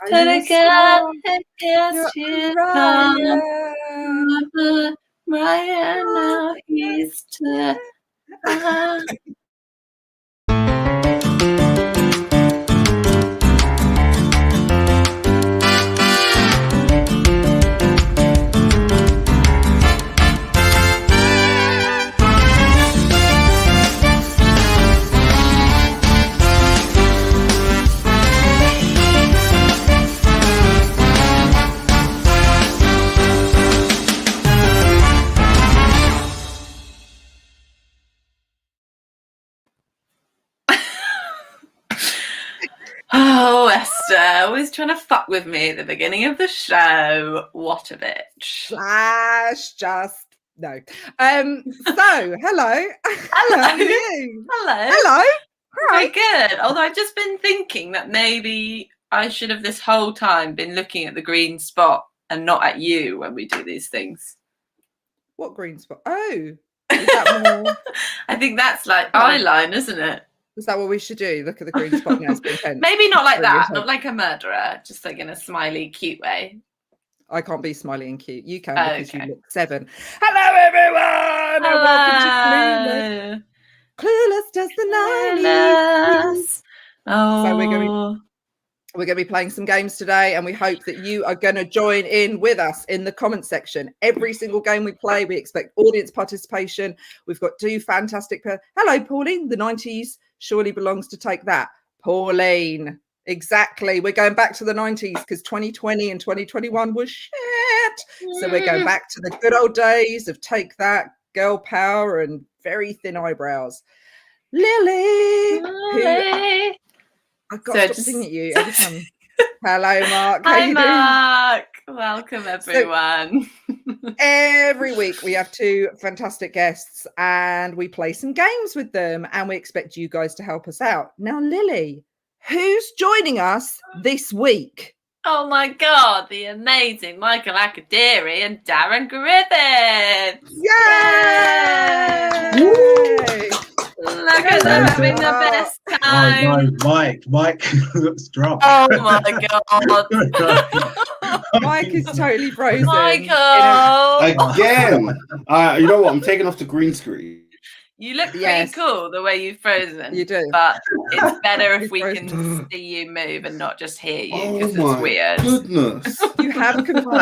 But again, yes, you come. Ryan, now he's to. Oh, Esther, always trying to fuck with me at the beginning of the show. What a bitch. No. So, hello. Hello. How are you? Hello. Right. Very good. Although I've just been thinking that maybe I should have this whole time been looking at the green spot and not at you when we do these things. What green spot? Oh, is that more? I think that's like eyeline, isn't it? Is that what we should do? Look at the green spot now. It's been tense. Maybe not like that. Not like a murderer. Just like in a smiley, cute way. I can't be smiley and cute. You can because you look 7. Hello, everyone. Hello. And welcome to Clueless Does the 90's. Oh. So we're going to be playing some games today, and we hope that you are going to join in with us in the comment section. Every single game we play, we expect audience participation. We've got 2 fantastic Hello, Pauline. The 90's surely belongs to Take That. Pauline. Exactly. We're going back to the 90's because 2020 and 2021 was shit. So we're going back to the good old days of Take That, girl power, and very thin eyebrows. Lily. I've got to stop singing at you every time. Hello, Mark. How Hi, you Mark. Welcome, everyone. So, every week we have 2 fantastic guests and we play some games with them, and we expect you guys to help us out. Now, Lily, who's joining us this week? Oh my God, the amazing Michael Akadiri and Darren Griffith. Yay! Look at them having the best time. Oh, no, Mike looks drunk. Oh my God. Mike is totally frozen. Michael! Again! You know what? I'm taking off the green screen. You look pretty cool the way you've frozen. You do. But it's better if we can see you move and not just hear you, because it's weird. Goodness. You have complete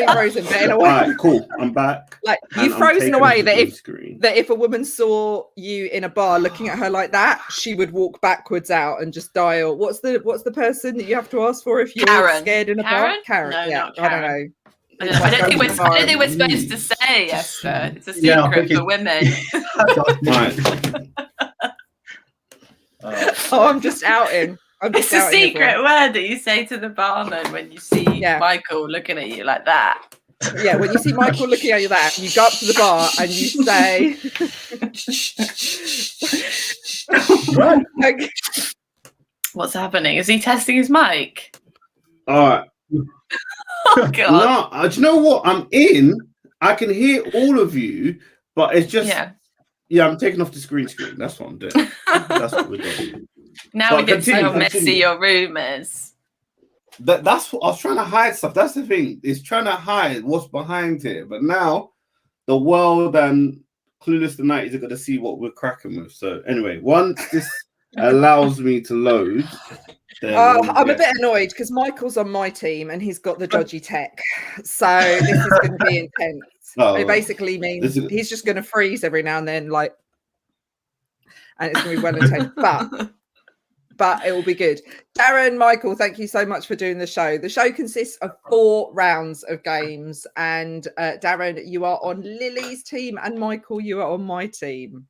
frozen, but in a way. All right, cool. I'm back. Like you've frozen away that if a woman saw you in a bar looking at her like that, she would walk backwards out and just dial. What's the person that you have to ask for if you're scared in a bar? Karen. No, yeah, not Karen. I don't know. I don't think we're supposed to say, Esther. It's a secret for women. I'm just outing. It's a secret word that you say to the barman when you see Michael looking at you like that. Yeah, when you see Michael looking at you like that, you go up to the bar and you say... Okay. What's happening? Is he testing his mic? All right. Oh, God. No, do you know what? I'm in. I can hear all of you, but it's just... Yeah, I'm taking off the screen. That's what I'm doing. That's what we're doing. Now we can see how messy your room is. That's what I was trying to hide stuff. That's the thing. It's trying to hide what's behind here. But now the world and Clueless the 90's are going to see what we're cracking with. So anyway, once this allows me to load... I'm a bit annoyed because Michael's on my team and he's got the dodgy tech. So this is going to be intense. It basically means he's just going to freeze every now and then, and it's going to be well intense. But it will be good. Darren, Michael, thank you so much for doing the show. The show consists of 4 rounds of games. And Darren, you are on Lily's team, and Michael, you are on my team.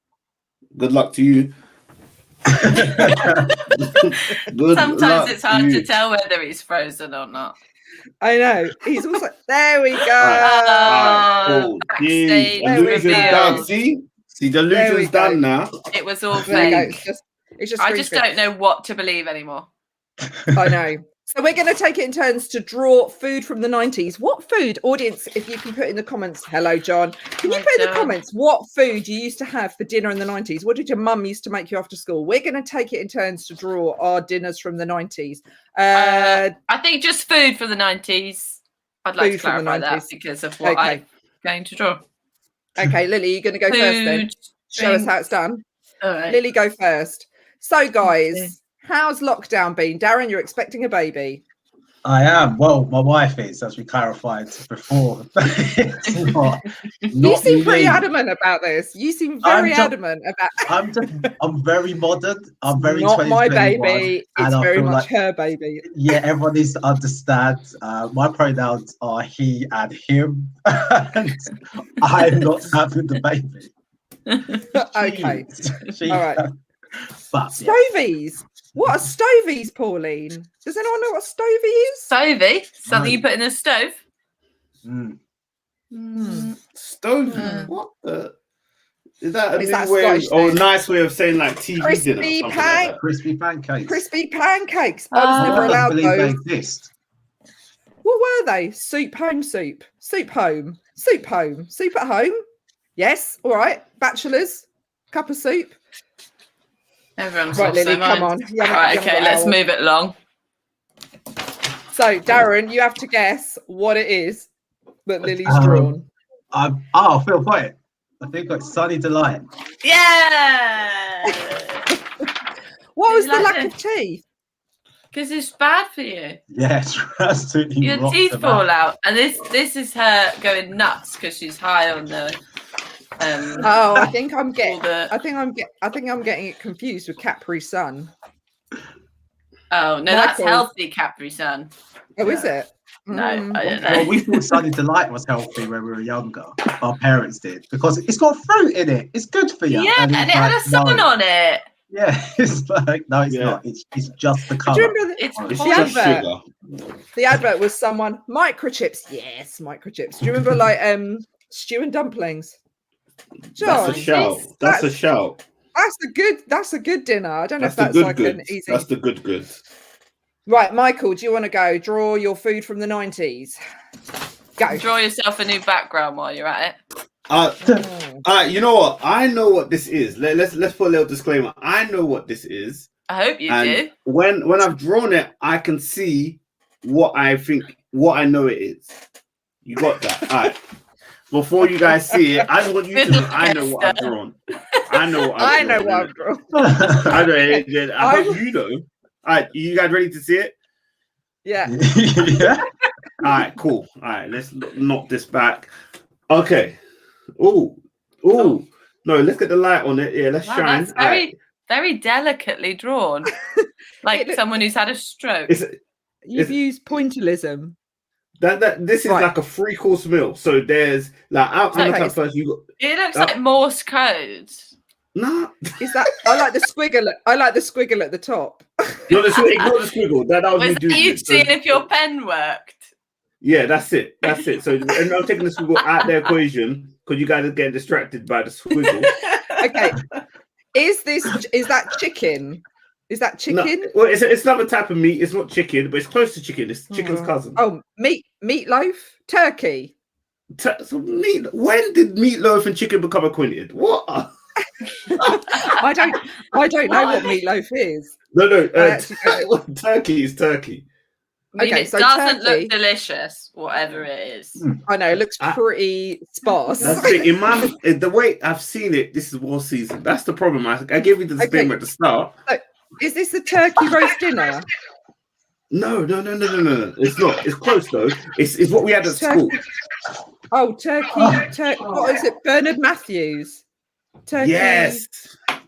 Good luck to you. Sometimes it's hard to tell whether he's frozen or not. I know. He's also there. We go. Cool. Illusion's done. See, the illusion's done now. It was all fake. It's just I just don't know what to believe anymore. I know. So we're going to take it in turns to draw food from the 90s. What food, audience, if you can put in the comments, hello, John. Can you put in the comments what food you used to have for dinner in the 90s? What did your mum used to make you after school? We're going to take it in turns to draw our dinners from the 90s. I think just food from the 90s. I'd like to clarify that because of what I'm going to draw. Okay, Lily, you're going to go first then. Show us how it's done. All right. Lily, go first. So, guys, how's lockdown been? Darren, you're expecting a baby. I am. Well, my wife is, as we clarified before. You seem pretty adamant about this. You seem very adamant about. I'm very modern. I'm very not my baby. It's very much her baby. Yeah, everyone needs to understand. My pronouns are he and him, and I'm not having the baby. Okay. She, all right. But, stovies. What are stovies, Pauline? Does anyone know what stovey is? Stovey? Something you put in a stove? Stovey? What the? Is that a new way? Or a nice way of saying like TV crispy dinner? Crispy pancakes. Crispy pancakes. I was never allowed those. They exist. What were they? Soup home soup. Soup home. Soup home. Soup at home. Yes. All right. Bachelors. Cup of soup. Everyone's right, Lily, come on. Right, okay, let's move it along. So, Darren, you have to guess what it is that Lily's drawn. I feel quite. I think it's Sunny Delight. Yeah. What was the lack of teeth? Because it's bad for you. Yeah, it's absolutely. Your teeth fall out, and this is her going nuts because she's high on the. I think I'm getting it confused with Capri Sun. Oh no, that's healthy Capri Sun. Oh, is it? No, I don't know. Well, we thought Sunny Delight was healthy when we were younger. Our parents did because it's got fruit in it. It's good for you. Yeah, and it had a sun on it. Yeah, it's like no, it's not. It's just the colour. Do you remember the advert? The advert was someone microchips. Yes, microchips. Do you remember like stew and dumplings? John, that's a shout. That's a shout. That's a good dinner. I don't know if that's like an easy. That's the good. Right, Michael, do you want to go draw your food from the 90s? Go. Draw yourself a new background while you're at it. You know what? I know what this is. Let's put a little disclaimer. I know what this is. I hope you do. When I've drawn it, I can see what I know it is. You got that? All right. Before you guys see it, I just want you to know I know what I've drawn. I know what I've drawn. I know it. I hope you know. All right, you guys ready to see it? Yeah. Yeah. All right, cool. All right, let's knock this back. Okay. Oh. No, let's get the light on it. Yeah, let's shine. That's very, very delicately drawn. Like someone who's had a stroke. You've used pointillism. This is like a 3-course meal. So there's like first. You got. It looks like Morse code. Nah. Is that? I like the squiggle. I like the squiggle at the top. Ignore the squiggle. That was me doing. You seeing if your pen worked? Yeah, that's it. So and I'm taking the squiggle out the equation because you guys are getting distracted by the squiggle. Okay. Is that chicken? Is that chicken? No, well, it's another type of meat. It's not chicken, but it's close to chicken. It's chicken's cousin. Oh, meatloaf, turkey. So when did meatloaf and chicken become acquainted? What? I don't know what meatloaf is. No. Turkey is turkey. I mean, it doesn't look delicious, whatever it is. I know, it looks pretty sparse. That's the thing. The way I've seen it, this is war season. That's the problem. I gave you the disclaimer at the start. So, is this a turkey roast dinner? No. It's not. It's close though. It's what we had at school. Oh, turkey. What is it? Bernard Matthews. Turkey. Yes.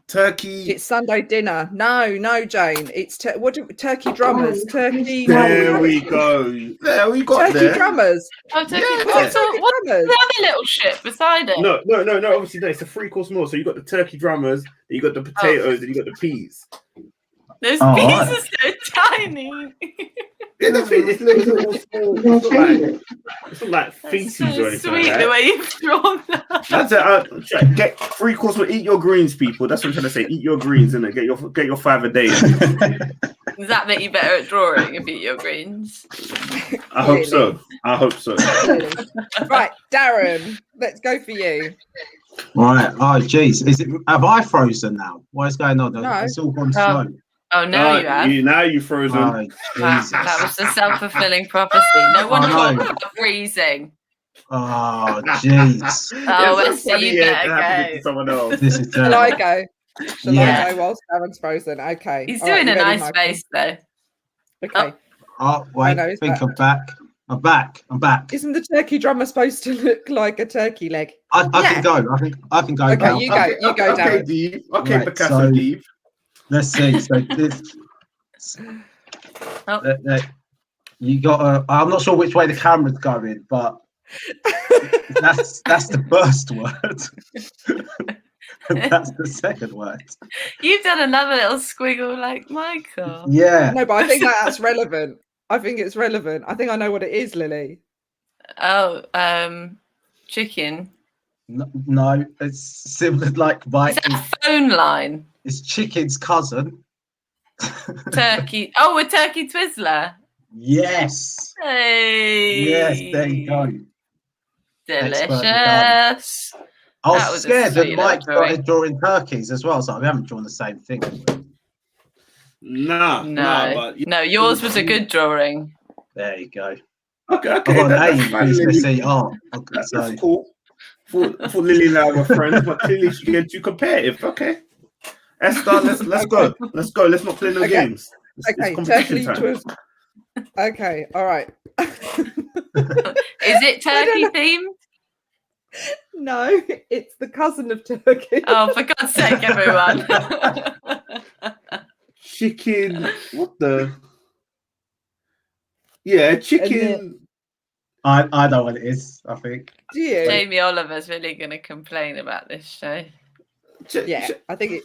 Turkey. It's Sunday dinner. No, Jane. It's turkey drummers. Turkey. There we go. There we got turkey drummers. Oh, turkey drummers. What's the other little shit beside it? No. Obviously, no. It's a 3-course meal. So you got the turkey drummers, you got the potatoes, and you got the peas. Those peas are so tiny. Yeah, the thing, it's not like feces or anything. Sweet like that. the way you've drawn that. That's it. Get 3-course meal. Eat your greens, people. That's what I'm trying to say. Eat your greens, innit? Get your 5 a day. Does that make you better at drawing if you eat your greens? I hope so. I hope so. Clearly. Right, Darren, let's go for you. Right. Oh, jeez. Have I frozen now? What is going on? No. It's all gone slow. Oh, now you have. Now you've frozen. Oh, Jesus. That was the self-fulfilling prophecy. No wonder I you're know. about freezing. Oh, jeez. Oh, It's so Wesley, you funny, better it happened go. to someone else. This is Shall I terrible. go? Shall Yeah. I go whilst Darren's frozen? Okay. He's All right, doing you a ready, nice Michael? face, though. Okay. Oh, wait. know, I is think that- I'm back. I'm back. I'm back. Isn't the turkey drummer supposed to look like a turkey leg? I Yeah. can go. I can go Okay, now. you go. You go, Okay, Darren. Dave. Okay, Right, Picasso, so- Dave. Let's see. So this. Oh. You got. I'm not sure which way the camera's going, but that's the first word. And that's the second word. You've done another little squiggle like Michael. Yeah. No, but I think that's relevant. I think it's relevant. I think I know what it is, Lily. Oh, chicken. No, it's similar. Like Is right. that a phone line? It's chicken's cousin. Turkey. Oh, a turkey Twizzler. Yes. Hey. Yes. There you go. Expertly done. Delicious. I That was was a scared that sweet Mike little started drawing turkeys as well, so we haven't drawn the same thing. Nah, but No, yours was a good drawing. There you go. Okay, I got an A that's in fine, Lily. GCSE art. That's So cool. I thought Lily and I were friends, but clearly she getting too competitive. Okay, Esther, let's go. Let's go. Let's not play no Okay. games. It's Okay, competition turkey time. twist. Okay, all right. Is it turkey themed? No, it's the cousin of turkey. Oh, for God's sake, everyone. Chicken. What the? Yeah, chicken. I know what it is, I think. Do you? Jamie Oliver's really going to complain about this show. Yeah, I think it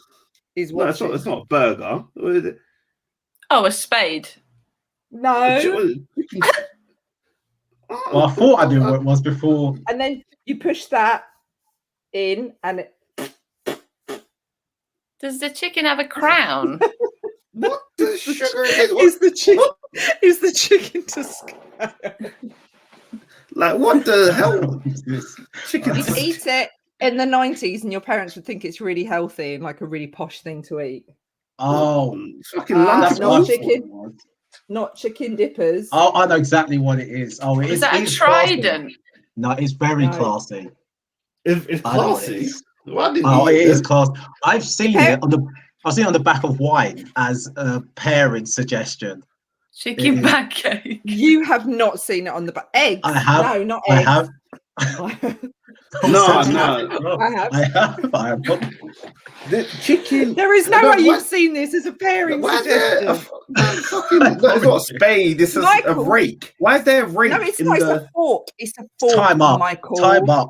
is No, watching. it's not a burger. What is it? Oh, a spade. No, Chicken. Well, I thought I knew what it was before. and then you push that in, and it, Does the chicken have a crown? What the sugar is? is the chicken. Is the chicken to scale? Like what the hell? Chicken. You'd eat it in the 90s, and your parents would think it's really healthy and like a really posh thing to eat. Oh, Fucking that's lunch. not what I thought chicken. it was. Not chicken dippers. Oh, I know exactly what it is. Oh, it Is that a it's classy. trident? No, it's very No. classy. It's I know what it classy. is. Why didn't Oh, you- it is classy. I've seen Okay. it on the back of wine as a pairing suggestion. Chicken It is. pancake. You have not seen it on the back. Eggs. I have. No, not I eggs. have. No. I have. I have. The chicken. There is no No, way you've what- seen this as a pairing Why is there a suggestion. fucking? No, it's not a spade. It's a Michael. rake. Why is there a rake No, it's in not. It's the? a fork. It's a fork, Time up. Michael. Time up.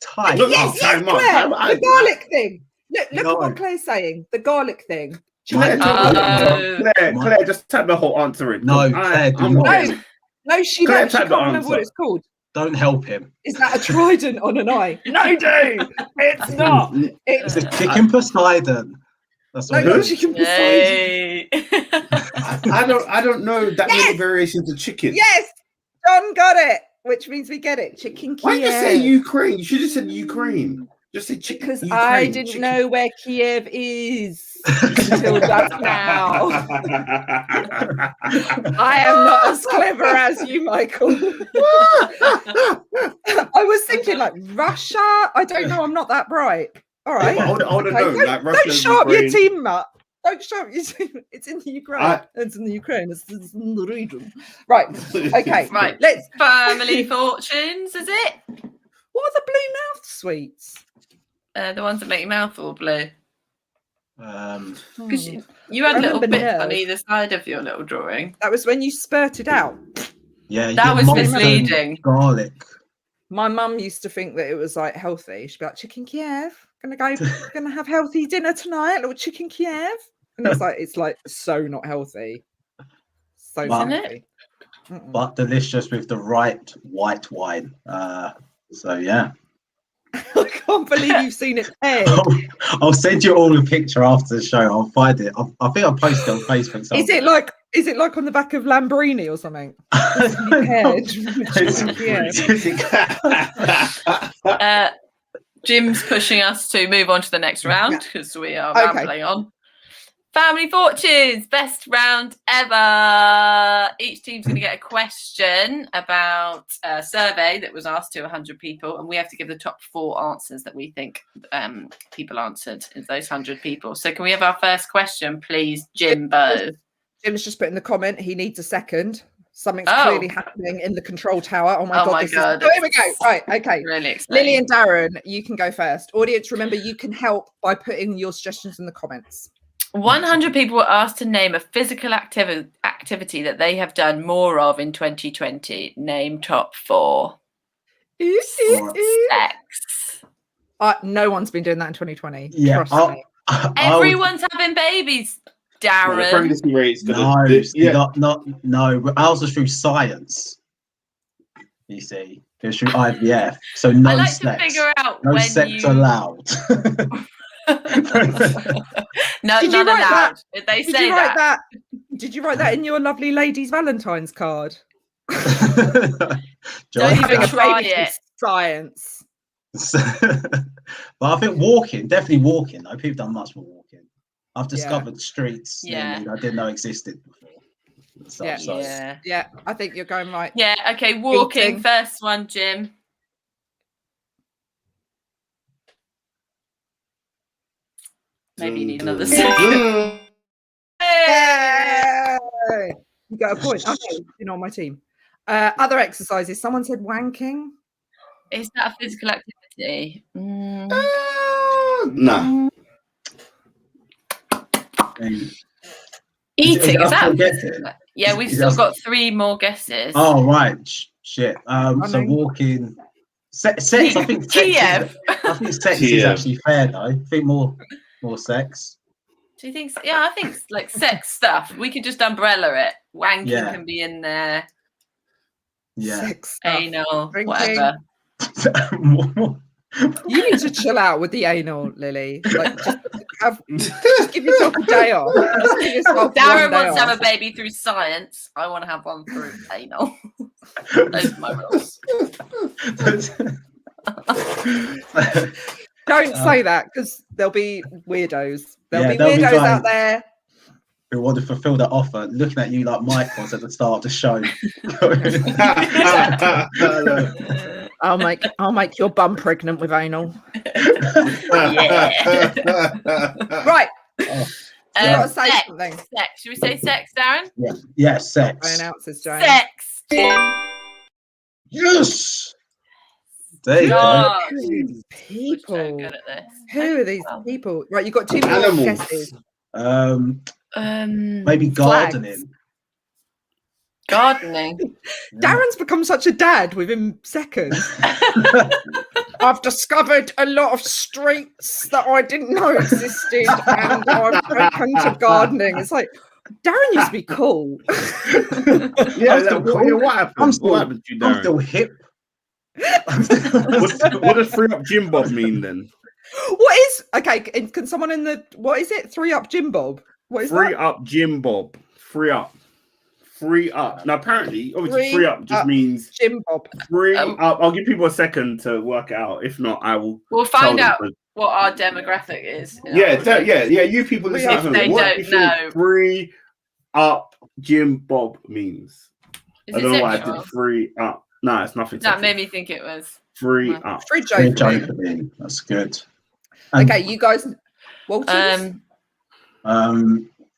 Time No, up. Yes, yes, Time up. Claire. Time up. The garlic thing. Look No. at what Claire's saying. The garlic thing. Claire, Oh. Claire, just type the whole answer in. No, Claire, do I'm not. No, no, she Claire, knows. She type can't the remember what answer. it's called. Don't help him. Is that a trident on an eye? No, dude. It's not. It's It's a chicken Poseidon. That's what no, it not is. chicken beside Yay. I don't know that many Yes! variations of chicken. Yes, John got it, which means we get it. Chicken Kiev. Why did you say Ukraine? You should have said Ukraine. Just say chicken. Because Ukraine, I didn't chicken. know where Kiev is until just now. I am not as clever as you, Michael. I was thinking like Russia. I don't know. I'm not that bright. All right. I would have Okay, known. Like Russia, Don't show up your Ukraine. team map. Don't show up your team. It's in the Ukraine. It's in the Ukraine. It's in the region. Right. Okay. Right. Let's. Family fortunes, is it? What are the blue mouth sweets? The ones that make your mouth all blue. Because Hmm. you had I little remember bits now. on either side of your little drawing. That was when you spurted out. Yeah, you That get was molten misleading. Garlic. My mum used to think that it was like healthy. She'd be like, "Chicken Kiev, gonna have healthy dinner tonight, little chicken Kiev." And it's like so not healthy. So But- not Isn't healthy. Mm-mm. But delicious with the right white wine. So yeah. I can't believe you've seen it paired. I'll send you all a picture after the show. I'll find it. I think I'll post it on Facebook. Is it like on the back of Lambrini or something? This can be paired. Jim's pushing us to move on to the next round because we are rambling on. Family Fortunes, best round ever. Each team's going to get a question about a survey that was asked to 100 people, and we have to give the top 4 answers that we think people answered in those 100 people. So can we have our first question, please, Jimbo? Jim's just put in the comment, he needs a second. Something's clearly happening in the control tower. Oh my God. Here we go. Right, okay. Really exciting. Lily and Darren, you can go first. Audience, remember, you can help by putting your suggestions in the comments. 100 people were asked to name a physical activity that they have done more of in 2020. Name top 4. Sex. No one's been doing that in 2020. Yeah, Trust me. Everyone's having babies, Darren. Pregnancy rates. No, ours was through science. You see, it was through IVF. So no I like sex. to figure out No when sex allowed. No, Did none you write allowed. that? Did they Did say you write that? Did you write that in your lovely lady's Valentine's card? Don't even Having a try baby it. through science. But I think definitely walking. Though people done much more walking. I've discovered streets Yeah. I didn't know existed before. Yeah, I think you're going right. Yeah, okay, walking. Eating. First one, Jim. Maybe you need another second. Hey! You got a point. Okay, you're not on my team. Other exercises. Someone said wanking. Is that a physical activity? Nah. Eating, is that? Guessing? Yeah, we've still got 3 more guesses. Oh right, shit. So mean- walking, sex. I think Kiev. sex is actually fair though. I think more sex. Do you think? Yeah, I think like sex stuff. We could just umbrella it. Wanking can be in there. Yeah. Sex stuff. Anal, Drinking. whatever. You need to chill out with the anal, Lily. Like, just give yourself a day off. Just give yourself Darren one day wants to have off. a baby through science. I want to have one through anal. Those are my rules. Don't say that because there'll be weirdos. There'll be there'll be weirdos out guys there. who want to fulfill that offer, looking at you like Mike was at the start of the show. I'll make your bum pregnant with anal. Yeah. Right. You gotta say Sex. something. Sex. Should we say sex, Darren? Yeah, sex. Announces, Jane. Sex, Jim. Yes. There you go. God. Who are these We're so people? good at this. Who are these people? Right, you've got 2 more Animals. guesses. Maybe Flags. gardening. Gardening. Darren's become such a dad within seconds. I've discovered a lot of streets that I didn't know existed, and I've taken to gardening. It's like, Darren used to be cool. What happened? What happened to you, I'm Darren? still hip. What does free up Jim Bob mean then? What is okay? Can someone in the what is it? 3 up Jim Bob. What is Free that? up Jim Bob. Free up. Free up. Now apparently, obviously, free up just means Jim Bob. free up. I'll give people a second to work it out. If not, I will. We'll find tell them, out but- what our demographic is. Yeah. You people Free listen. up. at They home, what don't do you think know. Free up Jim Bob means. Is I it don't know why I sexual? did free up. No, it's nothing. That sexual. made me think it was. Free No. up. Fridge Fridge opening. opening. That's good. And, Okay, you guys. Waltons?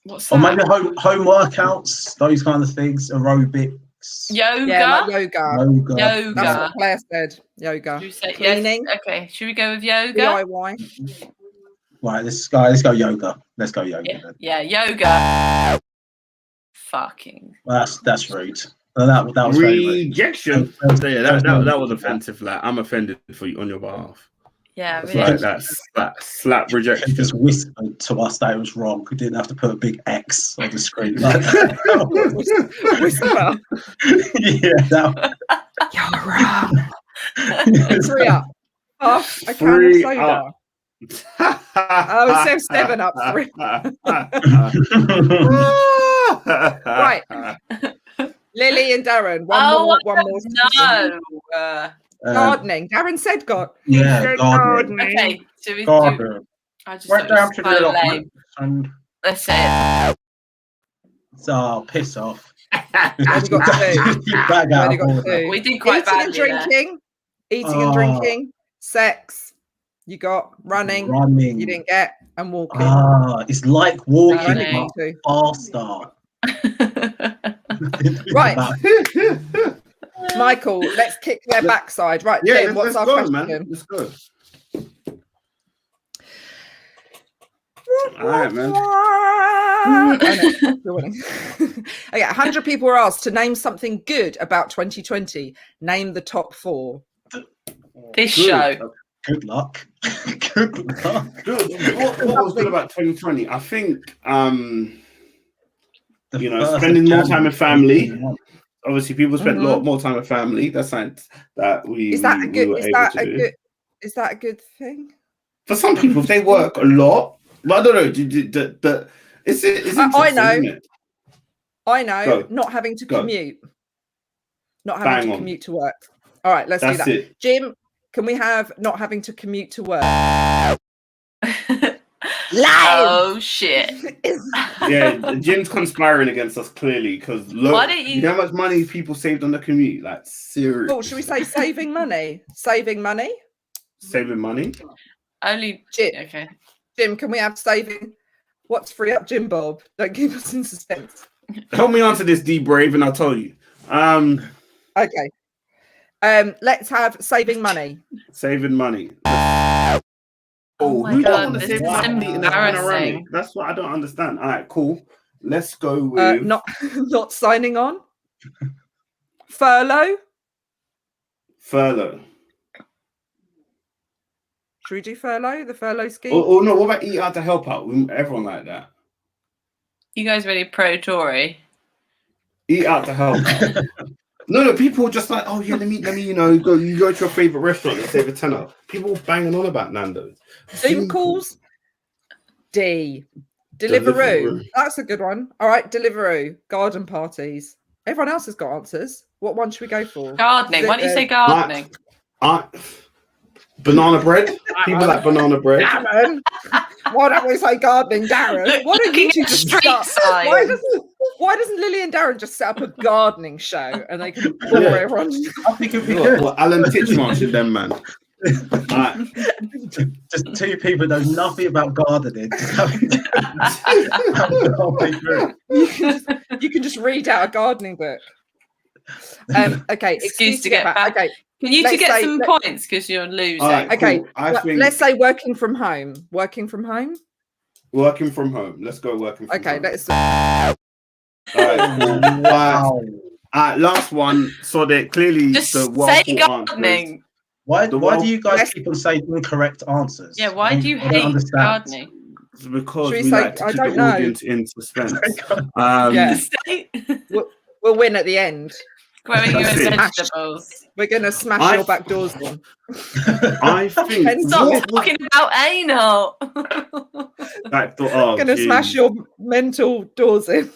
What's or that? maybe home workouts, those kind of things, aerobics, Yoga. Yeah, like yoga. yoga. That's Yoga. what Claire said. Yoga. Should we say Cleaning. yes? Okay. Should we go with yoga? DIY. Right, let's go yoga. Let's go yoga. Yeah. Then. Yeah. Yoga. Fucking. Well, that's rude. Well, that was very rude. Rejection. Yeah, that was offensive. Like, I'm offended for you on your behalf. Yeah. It's Really. like that slap You rejection. just whispered to us that it was wrong. We didn't have to put a big X on the screen. Whisper. Yeah, that, You're wrong. 3 up. half a can of Free soda. up. Oh, it says 7 Up. Right. Lily and Darren. One more. No. Gardening. Darren said Yeah, gardening. Okay. Should we Gardening. I just Right down to so the lame. Let's say it. So piss off. Only got two. We did quite Eating and badly there. drinking. Eating and drinking. Sex. You got running. You didn't get, and walking. It's like walking, Running. but faster. Right. Michael, let's kick their backside. Right, Yeah, Jim, what's our go, question? man. Let's go. All right, man. Okay, 100 people were asked to name something good about 2020. Name the top 4. This show. Good luck. Good luck. Good. What was good about 2020? I think, spending more time with family. Obviously, people spent a lot more time with family. That's something that we. Is that we, a good? We were Is able that to a do. good? Is that a good thing? For some people, if they work a lot, but I don't know. It's I know. isn't it? I know. Go. Not having to Go. commute. Not having to commute to work. All right, let's do that. It. Jim, can we have not having to commute to work? Oh shit! Yeah, Jim's conspiring against us clearly because look, you know how much money people saved on the commute. Like seriously. Oh, should we say saving money? Saving money. Saving money. Only Jim. Okay. Jim, can we have saving? What's free up, Jim Bob? Don't keep us in suspense. Help me answer this, D Brave, and I'll tell you. Okay. Let's have saving money. Saving money. Oh my God, this is embarrassing. That's what I don't understand. All right, cool. Let's go with not signing on. Furlough. Should we do furlough? The furlough scheme? Oh no, what about eat out to help out? Everyone like that. You guys really pro-Tory? Eat out to help out. No, people just like, oh yeah, let me, you go to your favorite restaurant and save a tenner. People banging on about Nando's. Zoom calls. D. Deliveroo. That's a good one. All right, Deliveroo. Garden parties. Everyone else has got answers. What one should we go for? Gardening. Why don't you say gardening? Banana bread. People like banana bread. Darren. Why don't we say gardening, Darren? Why don't you two just start? Why doesn't Lily and Darren just set up a gardening show and they can bore everyone? I think it'd be good. Well, Alan Titchmarsh and them, man. Just two people know nothing about gardening. You can just read out a gardening book. Okay, excuse to get back. Okay, can you two get some points because you're losing? Right, okay, cool. let's say working from home. Working from home. Working from home. Let's go working from home. Okay, let's. All right, cool. Wow. Last one. So that clearly just the say gardening. Why do you guys keep on saying incorrect answers? Yeah, why do you hate gardening? It's because we say, like to keep the audience in suspense. We'll win at the end. Growing your own vegetables. We're gonna smash your back doors in. I think. Stop talking about anal. Gonna smash your mental doors in.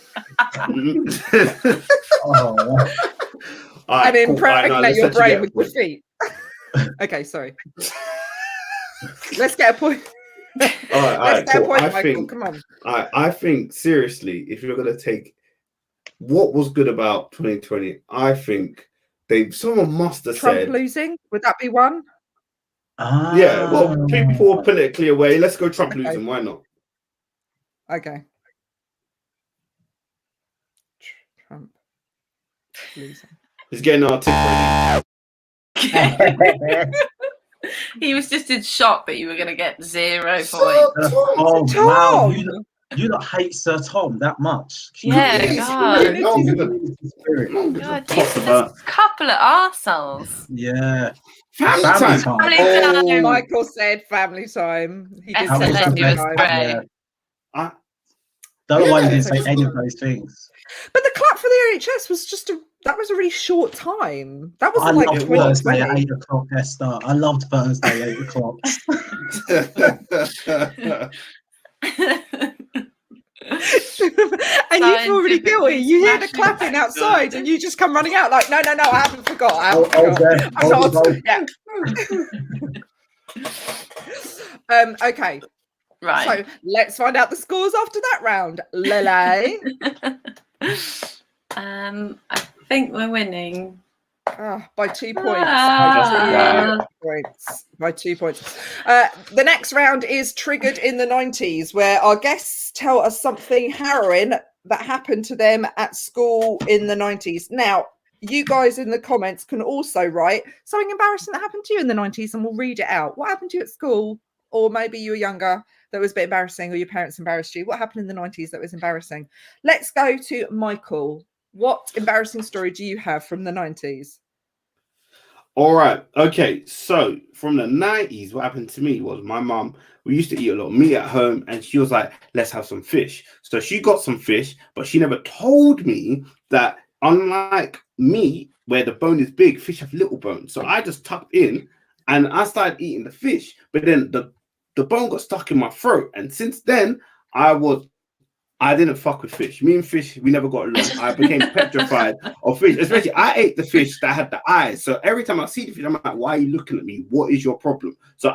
And impregnate your brain with your feet. Okay, sorry. Let's get a point. All right, Let's get a point, Michael. Michael. Come on. I think seriously, if you're gonna take what was good about 2020, I think someone must have Trump said losing. Would that be one? Yeah, well, people were politically away. Let's go Trump losing. Why not? Okay. Trump losing. He's getting articulate. He was just in shock that you were going to get 0 points. Oh wow, you don't hate Sir Tom that much. Yeah, God. God, just a couple of arseholes. Yeah. Family time. Family time. Michael said family time. He did say family time. Don't know why you didn't say any of those things. But the clap for the NHS was that was a really short time. That wasn't like loved Thursday at 2020. 8 o'clock, Esther. I loved Thursday 8 o'clock. And you feel really guilty. You hear the clapping outside, and you just come running out like, no, I haven't forgot. Okay. Right. So let's find out the scores after that round. Lele. I think we're winning. By 2 points. By 2 points. The next round is Triggered in the 90s, where our guests tell us something harrowing that happened to them at school in the 90s. Now, you guys in the comments can also write something embarrassing that happened to you in the 90s, and we'll read it out. What happened to you at school? Or maybe you were younger, that was a bit embarrassing, or your parents embarrassed you. What happened in the 90s that was embarrassing? Let's go to Michael. What embarrassing story do you have from the 90s? All right. Okay. So from the 90s, what happened to me was my mum, we used to eat a lot of meat at home, and she was like, let's have some fish. So she got some fish, but she never told me that unlike meat, where the bone is big, fish have little bones. So I just tucked in and I started eating the fish, but then the bone got stuck in my throat. And since then, I didn't fuck with fish. Me and fish, we never got along. I became petrified of fish. Especially, I ate the fish that had the eyes. So every time I see the fish, I'm like, why are you looking at me? What is your problem? So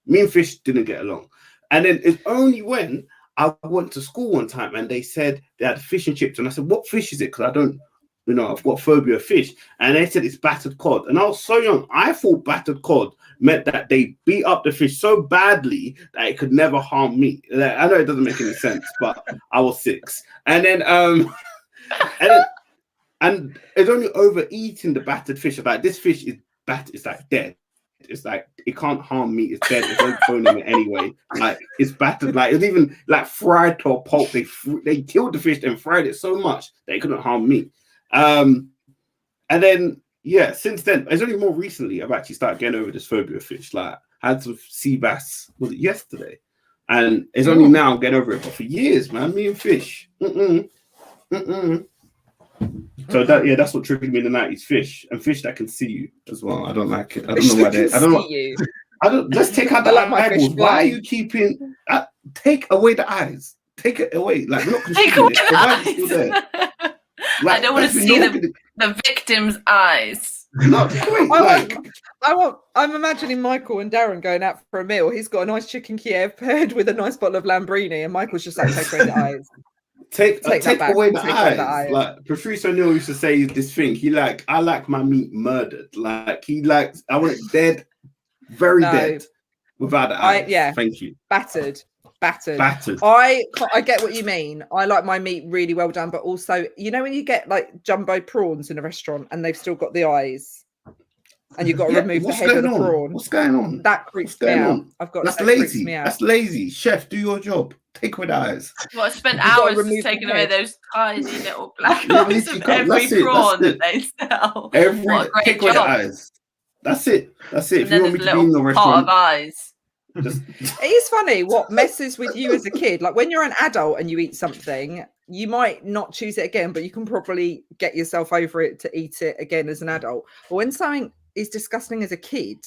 me and fish didn't get along. And then it's only when I went to school one time and they said they had fish and chips. And I said, what fish is it? Because I don't, I've got phobia of fish. And they said it's battered cod. And I was so young, I thought battered cod meant that they beat up the fish so badly that it could never harm me. I know it doesn't make any sense, but I was 6. And then and it's only overeating the battered fish. Like, this fish is battered, it's like dead. It's like it can't harm me. It's dead. It's no bone in it anyway. Like, it's battered. Like, it's even like fried to a pulp. They killed the fish and fried it so much that it couldn't harm me. And then since then, it's only more recently I've actually started getting over this phobia of fish. Like, I had some sea bass, was it yesterday? And it's only now I'm getting over it. But for years, man, me and fish. So that's what triggered me in the 90s. Fish, and fish that can see you as well. I don't like it. I don't know why they. I don't know. Let's take out the eyeballs. Why are you keeping? Take away the eyes. Take it away. Like, we're not consuming it. The eyes are still there. Like, I don't want to see the victim's eyes. No, I'm imagining Michael and Darren going out for a meal. He's got a nice chicken Kiev paired with a nice bottle of Lambrini, and Michael's just like, take away the eyes. Take away the eyes. Like, Patrice O'Neill used to say this thing. I like my meat murdered. Like, I want it dead, very dead, without the eyes. Thank you. Battered. I get what you mean. I like my meat really well done, but also, when you get like jumbo prawns in a restaurant and they've still got the eyes, and you've got to remove the head of the prawn. What's going on? That creeps me out. That's lazy. That's lazy. Chef, do your job. Take away the eyes. Well, I spent hours taking away those tiny little black eyes of every prawn that they sell. Take away the eyes. That's it. If you want me to be in the restaurant, part of eyes. It is funny what messes with you as a kid. Like, when you're an adult and you eat something, you might not choose it again, but you can probably get yourself over it to eat it again as an adult. But when something is disgusting as a kid,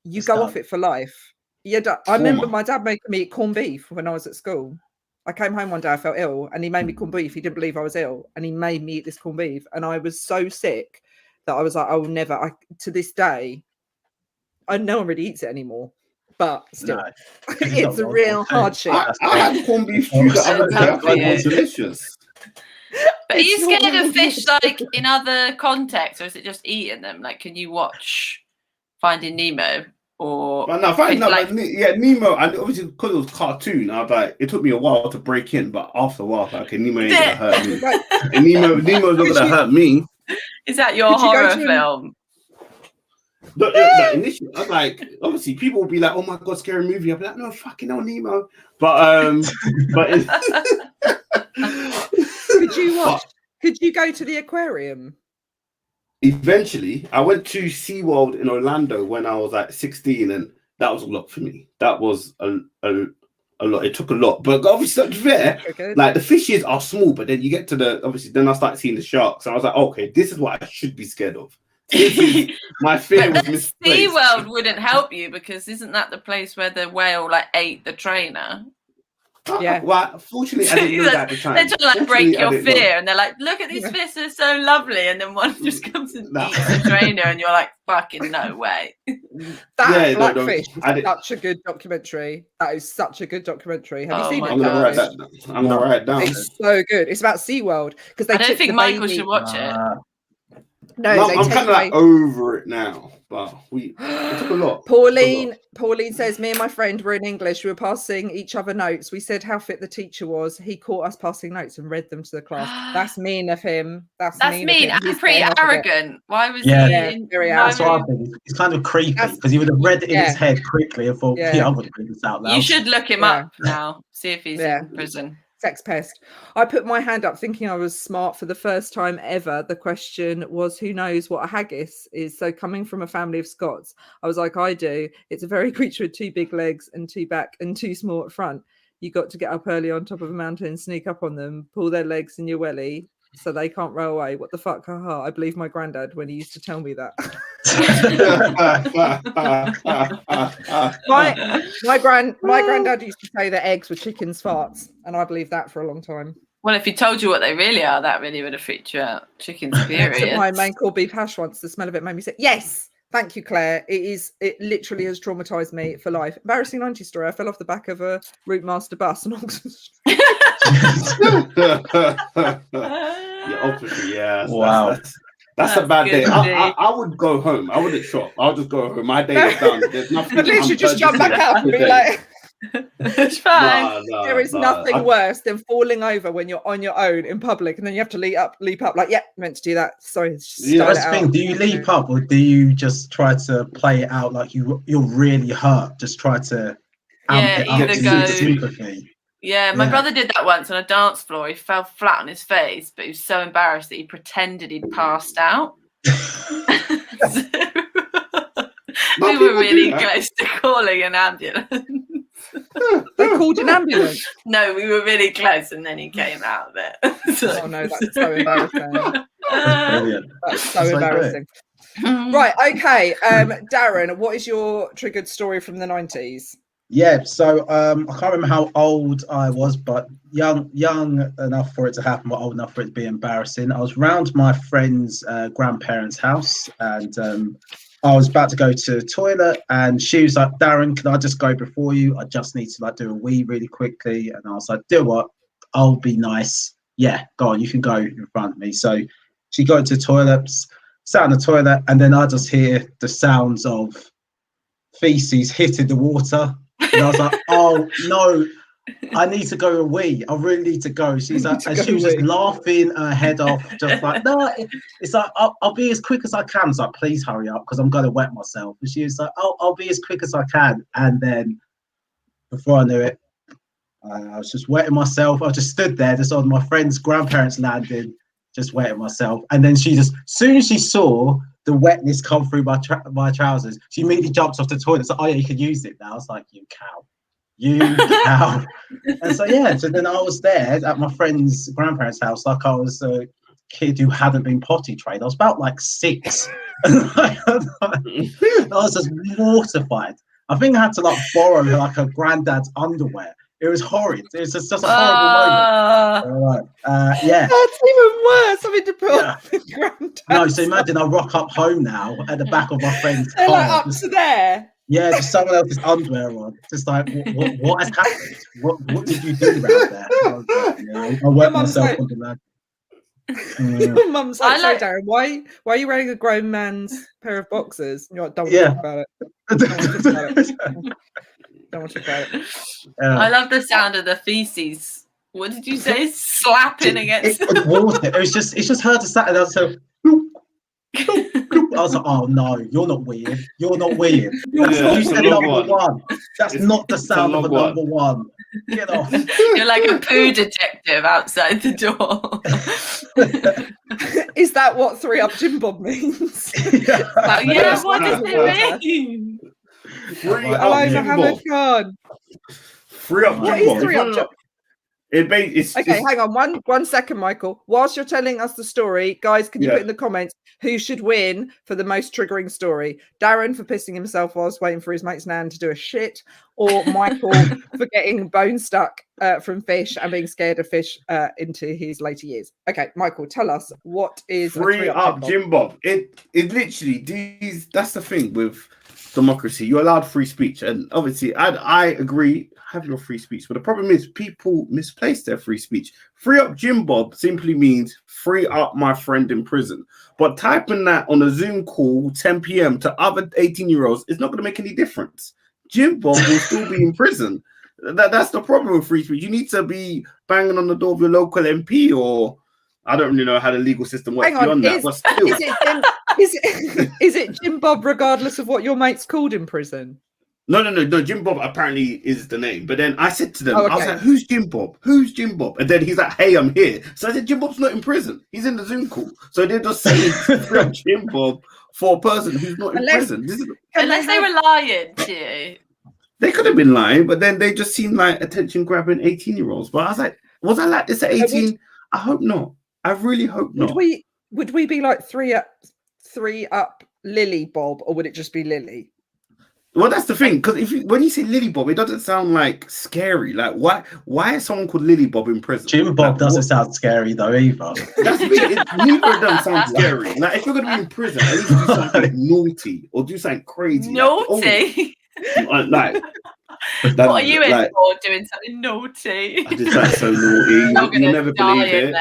you go off it for life. I remember my dad making me eat corned beef when I was at school. I came home one day, I felt ill, and he made me corned beef. He didn't believe I was ill, and he made me eat this corned beef. And I was so sick that I was like, I will never, to this day, no one really eats it anymore. But still, it's a real hardship. I had corned beef too the other day. It was delicious. But are you scared of fish, like, in other contexts, or is it just eating them? Like, can you watch Finding Nemo? Or Nemo, and obviously because it was cartoon, I was like, it took me a while to break in, but after a while, okay, Nemo ain't gonna hurt me. And Nemo's not gonna hurt me. Is that your horror film? But initially, I was like, obviously, people will be like, "Oh my god, scary movie!" I'll be like, "No, fucking no, Nemo." But could you watch? Could you go to the aquarium? Eventually, I went to SeaWorld in Orlando when I was like 16, and that was a lot for me. That was a a lot. It took a lot, but obviously, to be fair, like the fishes are small, but then you get to then I started seeing the sharks, and I was like, okay, this is what I should be scared of. My fear was misplaced. SeaWorld wouldn't help you because isn't that the place where the whale like ate the trainer? Yeah. Well, fortunately, I didn't know that at the time. They're trying to like break your fear, and they're like, "Look at these fish, they're so lovely," and then one just comes and eats the trainer, and you're like, "Fucking no way!" Blackfish is such a good documentary. That is such a good documentary. Have you seen it? I'm gonna write that down. I'm gonna write it down. It's so good. It's about SeaWorld because I don't think Michael should watch it. No, I'm kind of like over it now, but it took a lot. Pauline says, me and my friend were in English. We were passing each other notes. We said how fit the teacher was. He caught us passing notes and read them to the class. That's mean of him. That's mean. And pretty arrogant. Why was he? Very That's what I think. It's kind of creepy because he would have read it in his head quickly and thought, I would read this out loud. You should look him up now. See if he's in prison. Sex pest. I put my hand up thinking I was smart for the first time ever. The question was, who knows what a haggis is? So coming from a family of Scots, I was like, I do. It's a very creature with 2 big legs and 2 back and 2 small at front. You got to get up early on top of a mountain, sneak up on them, pull their legs in your welly so they can't row away. What the fuck? Haha. I believe my granddad when he used to tell me that. my granddad used to say that eggs were chickens' farts, and I believed that for a long time. Well, if he told you what they really are, that really would have freaked you out. Chicken's period. My main called beef hash once. The smell of it made me say, yes. Thank you, Claire. It literally has traumatized me for life. Embarrassing 90s story. I fell off the back of a Route Master bus on Oxford Street. Obviously, yeah. Wow. That's a bad day. I would go home. I wouldn't shop. I'll just go home. My day is done. There's nothing. I'd literally just jump back out and be like, it's fine. There is nothing worse than falling over when you're on your own in public and then you have to leap up like, meant to do that. Sorry. That's the thing. Do you leap up or do you just try to play it out like you're really hurt? Just try to amp it up to the sympathy. Yeah, my brother did that once on a dance floor. He fell flat on his face, but he was so embarrassed that he pretended he'd passed out. We were really close to calling an ambulance. They called an ambulance? No, we were really close, and then he came out of it. Oh no, that's so embarrassing. That's brilliant. That's so embarrassing. Right, okay. Darren, what is your triggered story from the 90s? Yeah, so I can't remember how old I was, but young enough for it to happen, but old enough for it to be embarrassing. I was round my friend's grandparents' house, and I was about to go to the toilet, and she was like, "Darren, can I just go before you? I just need to do a wee really quickly." And I was like, "Do what? I'll be nice. Yeah, go on, you can go in front of me." So she got to the toilet, sat in the toilet, and then I just hear the sounds of feces hitting the water. And I was like, "Oh no, I need to go a wee. I really need to go." She's like, and she was just laughing her head off, just like, "No, it's like I'll be as quick as I can." I was like, "Please hurry up, because I'm gonna wet myself." And she was like, I'll be as quick as I can." And then before I knew it, I was just wetting myself. I just stood there, just on my friend's grandparents' landing, just wetting myself. And then she just, as soon as she saw the wetness come through my trousers, she immediately jumped off the toilet. So, "Oh yeah, you can use it now." I was like, "You cow. You cow." And so then I was there at my friend's grandparents' house, like I was a kid who hadn't been potty trained. I was about 6. I was just mortified. I think I had to borrow her granddad's underwear. It was horrid. It was just a horrible moment. Yeah. That's even worse. Having to put on the granddad. No, so imagine I rock up home now at the back of my friend's car. They're up to there. Yeah, just someone else's underwear on. Just like, what has happened? What did you do around there? I wet myself on the leg. Your mum's like, "Sorry, Darren, why are you wearing a grown man's pair of boxers?" And you're like, "Don't talk about it. Don't want to talk about it." I love the sound of the feces. What did you say? Slapping against water. It's just her to sat, and I was so. I was like, "Oh no, you're not weird. You're not weird. You said number one. That's not the sound of a number one. Get off." You're like a poo detective outside the door. Is that what 3 Up Jim Bob means? Yeah, what does it mean? Hello, Mohammed Khan. Free up What Jim is Bob. free up Jim? Hang on one second, Michael. Whilst you're telling us the story, guys, can you put in the comments who should win for the most triggering story? Darren for pissing himself whilst waiting for his mate's nan to do a shit, or Michael for getting bone stuck from fish and being scared of fish into his later years. Okay, Michael, tell us what is free up Jim Bob. It literally that's the thing with democracy. You're allowed free speech, and obviously I agree. Have your free speech, but the problem is people misplace their free speech. Free up Jim Bob simply means free up my friend in prison. But typing that on a Zoom call 10 p.m. to other 18-year-olds is not going to make any difference. Jim Bob will still be in prison. That's the problem with free speech. You need to be banging on the door of your local MP, or I don't really know how the legal system works beyond that. But still, is it Jim Bob regardless of what your mate's called in prison? No. Jim Bob apparently is the name. But then I said to them, I was like, who's Jim Bob? Who's Jim Bob? And then he's like, hey, I'm here. So I said, Jim Bob's not in prison. He's in the Zoom call. So they're just saying Jim Bob for a person who's not in prison. Unless they were lying to you. They could have been lying, but then they just seemed like attention-grabbing 18-year-olds. But I was like, was I like this at 18? I hope not. I really hope not. Would we be like three up Lily Bob, or would it just be Lily? Well, that's the thing, because when you say Lily Bob, it doesn't sound like scary. Like, why is someone called Lily Bob in prison? Jim Bob doesn't sound scary though either. That's neither of them sound scary. Like, if you're going to be in prison, at least do something naughty or do something crazy. Naughty. What are you in for? Doing something naughty? I did that so naughty. You never believe it.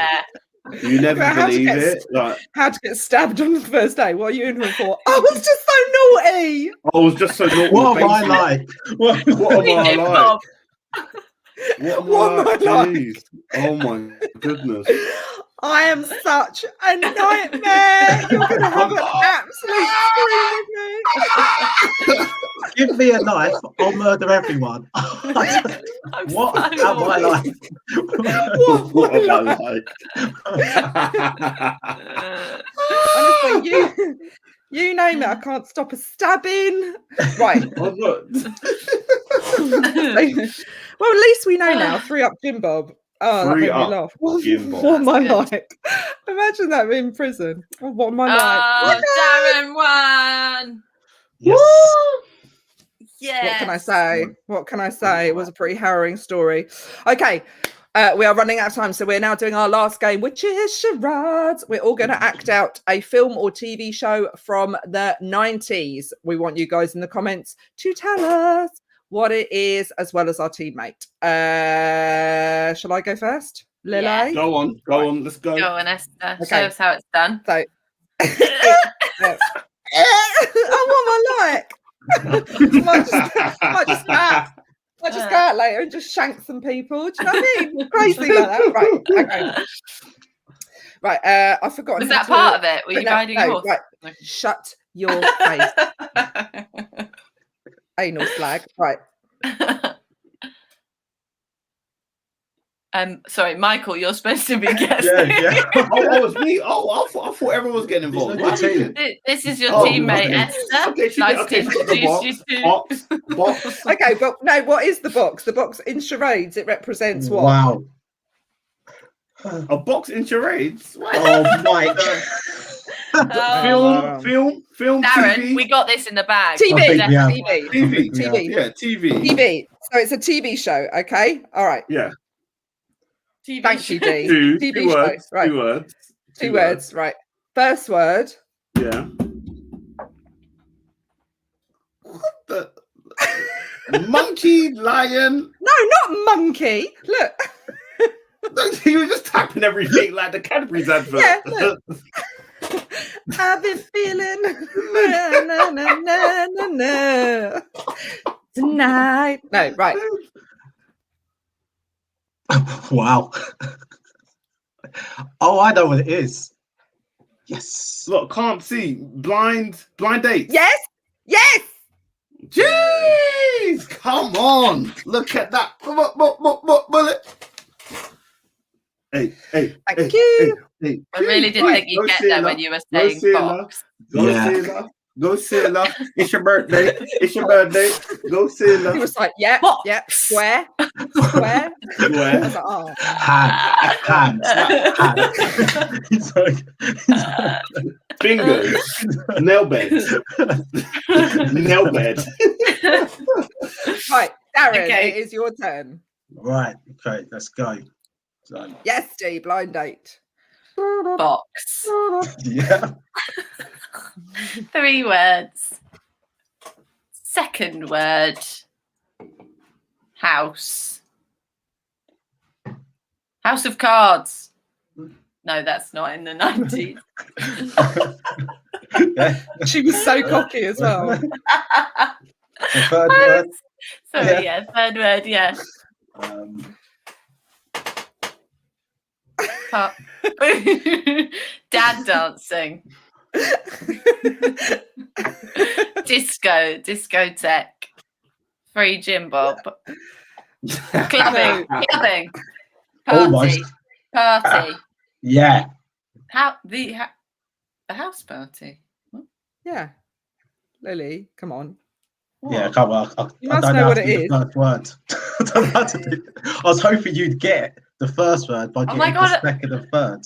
You never believe it. How to get stabbed on the first day? What are you in for? I was just so naughty. I was just so naughty. What am I like? What am I like? What am I like? Oh my goodness. I am such a nightmare. You're going to have an absolute scream with me. Give me a knife, I'll murder everyone. What am I like? What am I like? Honestly, you name it, I can't stop a stabbing. Right. Well, at least we know now. Free up Jim Bob. Oh, that made me laugh. What am I like? Imagine that in prison. Oh, what am I like? Darren won. Yes. Yes. What can I say? It was a pretty harrowing story. Okay. We are running out of time, so we're now doing our last game, which is charades. We're all going to act out a film or TV show from the 90s. We want you guys in the comments to tell us what it is, as well as our teammate. Shall I go first? Lily? Yeah. Go on, let's go. Go on, Esther. Show us how it's done. So, what am I like? might just go out later and just shank some people. Do you know what I mean? Crazy like that. Right. Okay. Right. I forgot. Was that part of it? Were you riding a horse? Right. Shut your face. Anal slag. Right. Sorry, Michael, you're supposed to be guessing. Yeah. Oh, it's me. Oh, I thought everyone was getting involved. This is your teammate, Esther. Nice to introduce you to. Box. Okay, but no, what is the box? The box in charades, it represents what? Wow. A box in charades? Oh my God. Film, Darren, TV. we got this in the bag. TV. Yeah, TV. So it's a TV show, okay? All right. Yeah. TV Thank you, D. Two words. Right. Two words. Right. First word. Yeah. What the? Monkey, lion. No, not monkey. Look. You were just tapping everything like the Cadbury's advert. Yeah, look. I've been feeling na, tonight. No, right. Wow. Oh, I know what it is. Yes. Look, can't see. Blind dates. Yes. Jeez, come on. Look at that. Bullet. Hey. Thank you. I really didn't think you'd get there when you were saying box. Yeah. Go Silla. It's your birthday. It's your birthday. Go Silla. He was like, yeah, yeah, square. I was like, oh. Hand. It's like, Fingers. Nail bed. Nail bed. Right, Darren, Okay. it is your turn. right. Okay, let's go. So, Yes, Steve, blind date. Box. yeah. 3 words. Second word. House. House of Cards. No, that's not in the 90s. Yeah. She was so cocky as well. The third word. Sorry, yeah, third word, yeah. Dad dancing. Discotheque. Free gym bob. Clubbing. Almost. Party. Yeah. The house party. Yeah. Lily, come on. Yeah, come on. You I must don't know know what how to it do is. the first word. I don't know how to do. I was hoping you'd get the first word by getting my God. the second and third.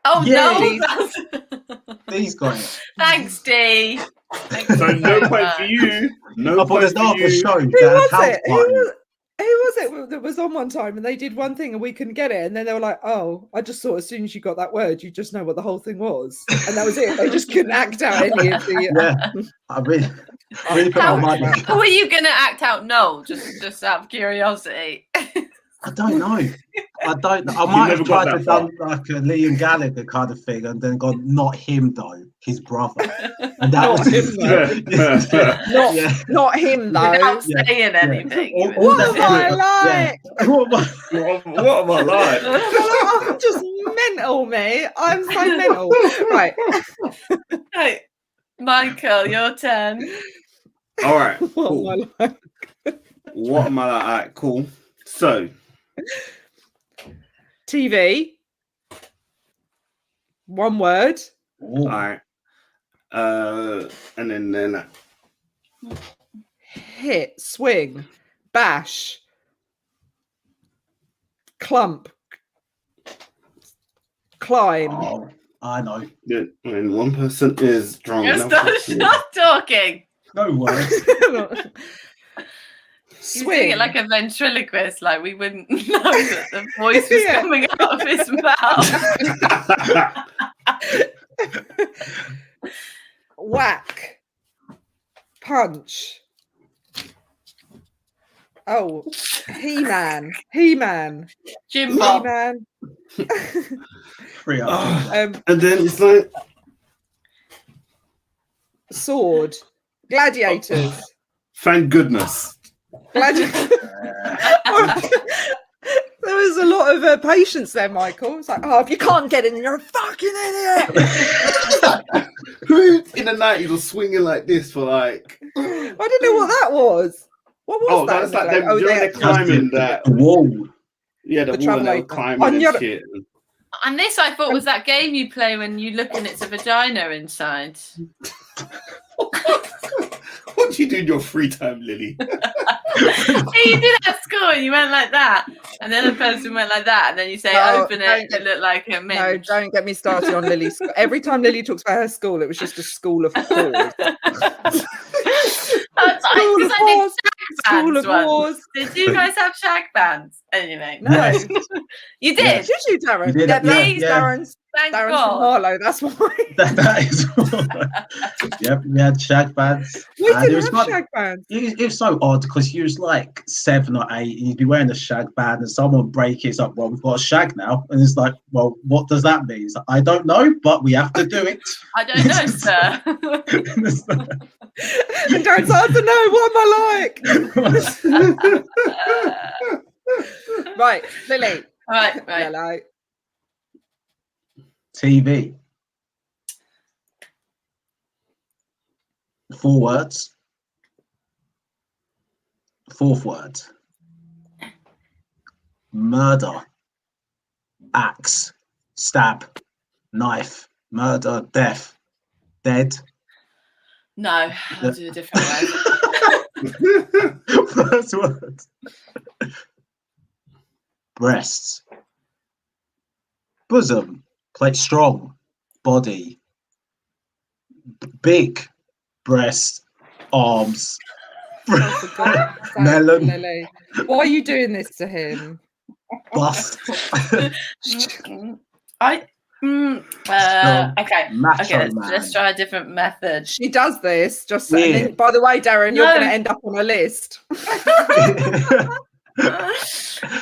Oh, Yay. no. These guys. Thanks, Dee. Thanks So no point much. for you. No I thought point there's for no other you. show. Who was it? Who was it that was on one time and they did one thing and we couldn't get it? And then they were like, oh, I just thought as soon as you got that word, you just know what the whole thing was. And that was it. They just couldn't act out any of the. Yeah, I really put my mind in. How are you going to act out Noel? Just out of curiosity. I don't know. I You might never have got tried to that far. done like a Liam Gallagher kind of thing and then gone, not him though, his brother. And that Not was him, though. Not him, though. Without Yeah, saying anything. All What that- am I like? What am I- What am I like? I'm just mental, mate. I'm so mental. Right. Right. Michael, your turn. All right. What Cool. am I like? What am I like? All right, cool. So, TV. One word. Ooh. all right. And then Hit. Swing. Bash. Clump. Climb. Oh, I know. when one person is drunk. Stop talking. No words. He's doing it like a ventriloquist, like we wouldn't know that the voice was Yeah. coming out of his mouth. Whack. Punch. Oh, He-Man. He-Man. Jim Bob. He-Man. 3 up. and then it's like Sword. Gladiators. thank goodness. Gladiators. There was a lot of patience there, Michael. It's like, oh, if you can't get in, you're a fucking idiot. Who in the 90s was swinging like this for like? I didn't know what that was. What was Oh, that? that's like them. Oh, They're climbing that. The wall. Yeah, the wall and they were travelator. climbing and shit. And this I thought was that game you play when you look and it's a vagina inside. What do you do in your free time, Lily? See, you did it at school and you went like that, and then the person went like that, and then you say No, open it, it looked like a mint. No, don't get me started on Lily's school. Every time Lily talks about her school, it was just a school of whores. School of whores. School of whores. Did you guys have shag bands? Anyway, No. you did. Yeah. Did you, Darren? You did, Yeah, yeah. Darren's Thank from God. Harlow. That's why. That is. Yep, we had shag bands. We And it didn't was have funny. shag bands. It was so odd because you was like 7 or 8 and you'd be wearing a shag band and someone would break it. It's like, well, we've got a shag now. And it's like, well, what does that mean? It's like, I don't know, but we have to do it. I don't know, sir. And Darren's like, I don't know. What am I like? Right, Lily. right. Hello. TV. 4 words. 4th word. Murder. Axe. Stab. Knife. Murder. Death. Dead. No, I'll do a different word. First word. Breasts. Bosom. Plate strong. Body. Big. Breasts. Arms. Melon. Lily. Why are you doing this to him? Bust. Okay, Macho let's try a different method. She does this just so. And then, by the way, Darren, you're going to end up on a list.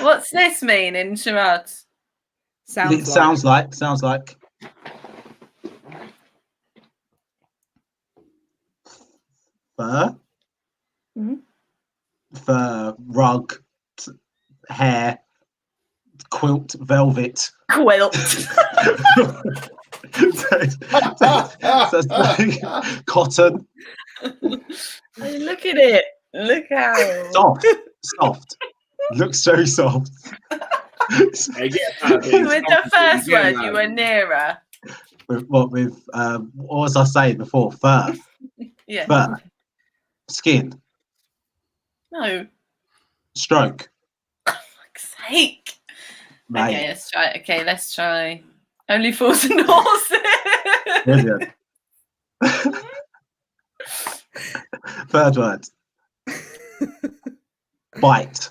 What's this mean in charades? Sounds like. Fur. Mm-hmm. Fur, rug, hair, quilt, velvet. Quilt. Cotton. Look at it. Look how soft. Looks very soft. With the first word, you were nearer. What was I saying before? Fur. Yeah. Fur. Skin. No. Stroke. For fuck's sake. Mate. Okay, let's try. Only Fools and Horses. Brilliant. Third word. Bite.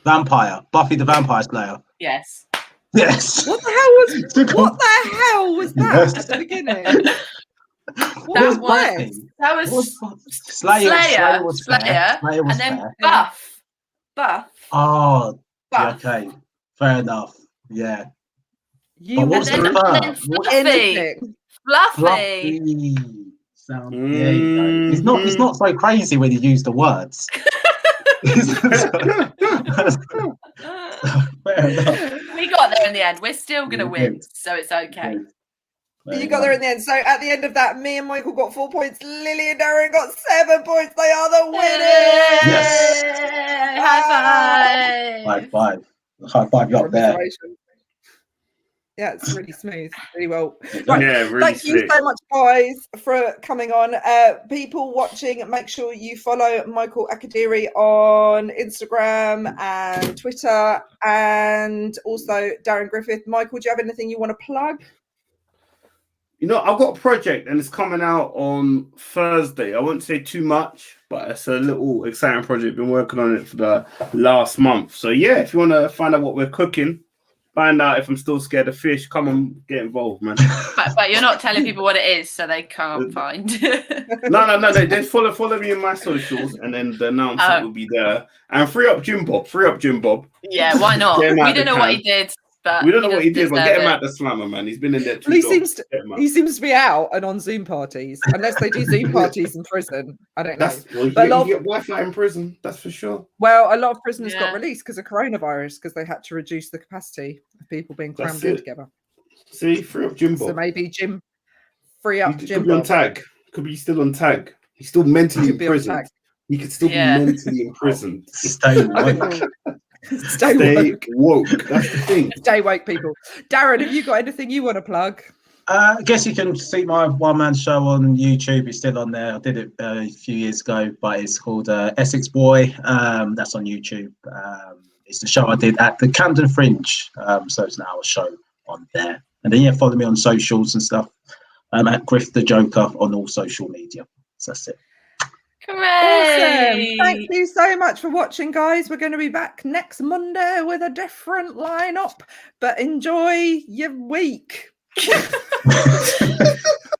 Vampire. Buffy the Vampire Slayer. Yes. Yes. What the hell was that at the beginning? That was Slayer. And then Buff. Oh, Buff. Okay. Fair enough. Yeah. And then Fluffy. Sound. Yeah, you know. It's not so crazy when you use the words. Fair enough. We got there in the end. We're still going to win, so it's okay. You got there in the end. So at the end of that, me and Michael got 4 points. Lily and Darren got 7 points. They are the winners. Yes. High five. High five you up there. Yeah, it's really smooth. Really well. Right. Yeah, really Thank you so much, guys, for coming on. People watching, make sure you follow Michael Akadiri on Instagram and Twitter, and also Darren Griffith. Michael, do you have anything you want to plug? You know, I've got a project and it's coming out on Thursday. I won't say too much, but it's a little exciting project. Been working on it for the last month. So yeah, if you want to find out what we're cooking, find out if I'm still scared of fish, come and get involved, man. But you're not telling people what it is, so they can't find. No. They follow me in my socials, and then the announcement will be there. And free up Jim Bob. Yeah, why not? We don't know what he did. But we don't know what he did, but get him out the slammer, man. He's been in there too long. He seems to be out and on Zoom parties, unless they do Zoom parties in prison. I don't know. Well, you get Wi-Fi in prison, that's for sure. Well, a lot of prisoners got released because of coronavirus, because they had to reduce the capacity of people being crammed in together. See, free up Jim Bob. So maybe free up Jim Could be on tag. Could be still on tag. He's still mentally in prison. He could still be mentally in prison. Stay woke. Stay woke. That's the thing. Stay woke, people. Darren, have you got anything you want to plug? I guess you can see my one-man show on YouTube. It's still on there. I did it a few years ago, but it's called Essex Boy. That's on YouTube. It's the show I did at the Camden Fringe. So it's an hour show on there. And then follow me on socials and stuff. At Griff the Joker on all social media. So that's it. Hooray! Awesome. Thank you so much for watching, guys. We're going to be back next Monday with a different lineup, but enjoy your week.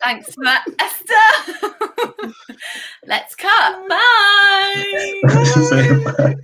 Thanks for that, Esther. Let's cut. Bye. Bye.